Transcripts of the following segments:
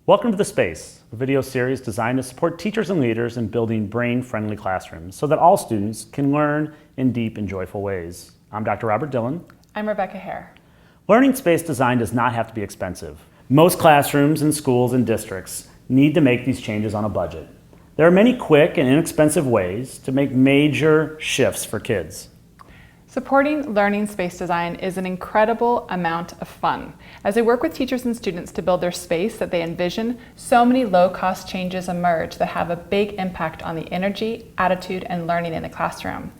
Welcome to The Space, a video series designed to support teachers and leaders in building brain-friendly classrooms so that all students can learn in deep and joyful ways. I'm Dr. Robert Dillon. I'm Rebecca Hare. Learning space design does not have to be expensive. Most classrooms and schools and districts need to make these changes on a budget. There are many quick and inexpensive ways to make major shifts for kids. Supporting learning space design is an incredible amount of fun. As I work with teachers and students to build their space that they envision, so many low-cost changes emerge that have a big impact on the energy, attitude, and learning in the classroom.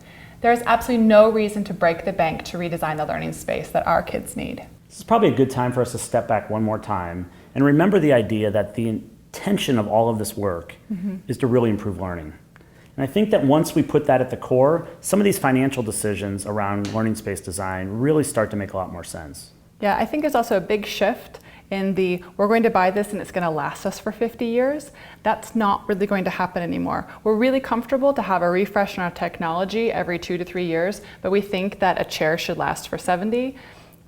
There is absolutely no reason to break the bank to redesign the learning space that our kids need. This is probably a good time for us to step back one more time and remember the idea that the intention of all of this work is to really improve learning. And I think that once we put that at the core, some of these financial decisions around learning space design really start to make a lot more sense. Yeah, I think there's also a big shift in we're going to buy this and it's going to last us for 50 years. That's not really going to happen anymore. We're really comfortable to have a refresh in our technology every 2 to 3 years, but we think that a chair should last for 70.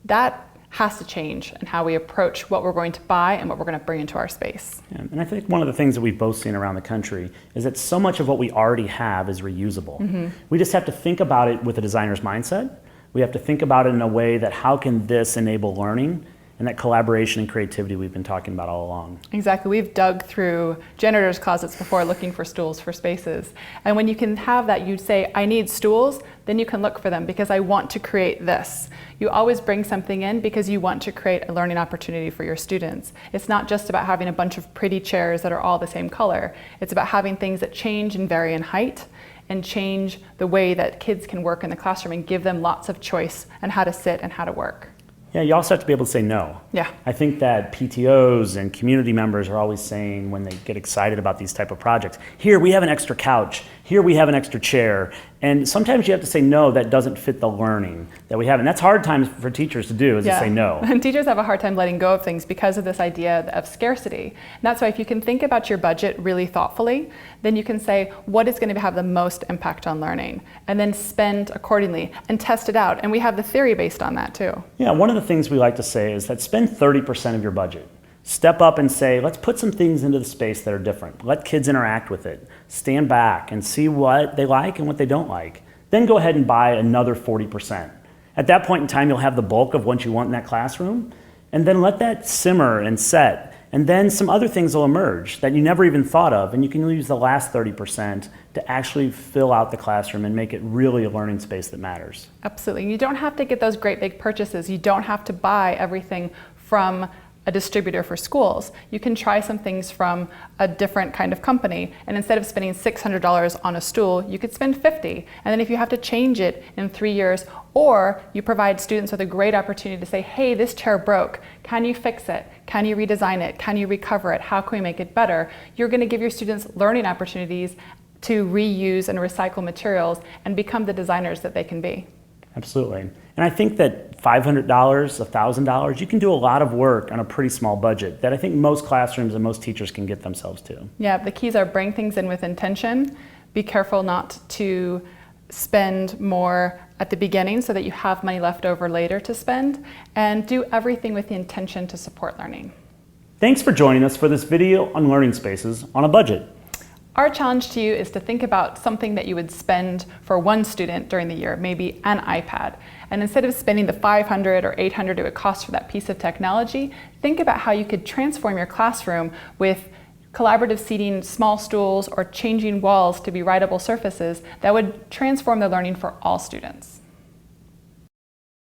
That has to change in how we approach what we're going to buy and what we're going to bring into our space. Yeah, and I think one of the things that we've both seen around the country is that so much of what we already have is reusable. We just have to think about it with a designer's mindset. We have to think about it in a way that how can this enable learning and that collaboration and creativity we've been talking about all along. Exactly. We've dug through janitor's closets before looking for stools for spaces. And when you can have that, you say, I need stools, then you can look for them because I want to create this. You always bring something in because you want to create a learning opportunity for your students. It's not just about having a bunch of pretty chairs that are all the same color. It's about having things that change and vary in height and change the way that kids can work in the classroom and give them lots of choice on how to sit and how to work. Yeah, you also have to be able to say no. Yeah. I think that PTOs and community members are always saying when they get excited about these type of projects, here we have an extra couch, here we have an extra chair. And sometimes you have to say no, that doesn't fit the learning that we have. And that's hard times for teachers to do, is to say no. And teachers have a hard time letting go of things because of this idea of scarcity. And that's why if you can think about your budget really thoughtfully, then you can say what is going to have the most impact on learning and then spend accordingly and test it out. And we have the theory based on that too. Yeah, one of the things we like to say is that spend 30% of your budget. Step up and say, let's put some things into the space that are different. Let kids interact with it. Stand back and see what they like and what they don't like. Then go ahead and buy another 40%. At that point in time, you'll have the bulk of what you want in that classroom, and then let that simmer and set. And then some other things will emerge that you never even thought of, and you can use the last 30% to actually fill out the classroom and make it really a learning space that matters. Absolutely. You don't have to get those great big purchases. You don't have to buy everything from a distributor for schools. You can try some things from a different kind of company, and instead of spending $600 on a stool, you could spend $50. And then if you have to change it in 3 years, or you provide students with a great opportunity to say, hey, this chair broke, can you fix it? Can you redesign it? Can you recover it? How can we make it better? You're going to give your students learning opportunities to reuse and recycle materials and become the designers that they can be. Absolutely. And I think that $500, $1,000, you can do a lot of work on a pretty small budget that I think most classrooms and most teachers can get themselves to. Yeah, the keys are bring things in with intention, be careful not to spend more at the beginning so that you have money left over later to spend, and do everything with the intention to support learning. Thanks for joining us for this video on learning spaces on a budget. Our challenge to you is to think about something that you would spend for one student during the year, maybe an iPad. And instead of spending the $500 or $800 it would cost for that piece of technology, think about how you could transform your classroom with collaborative seating, small stools, or changing walls to be writable surfaces that would transform the learning for all students.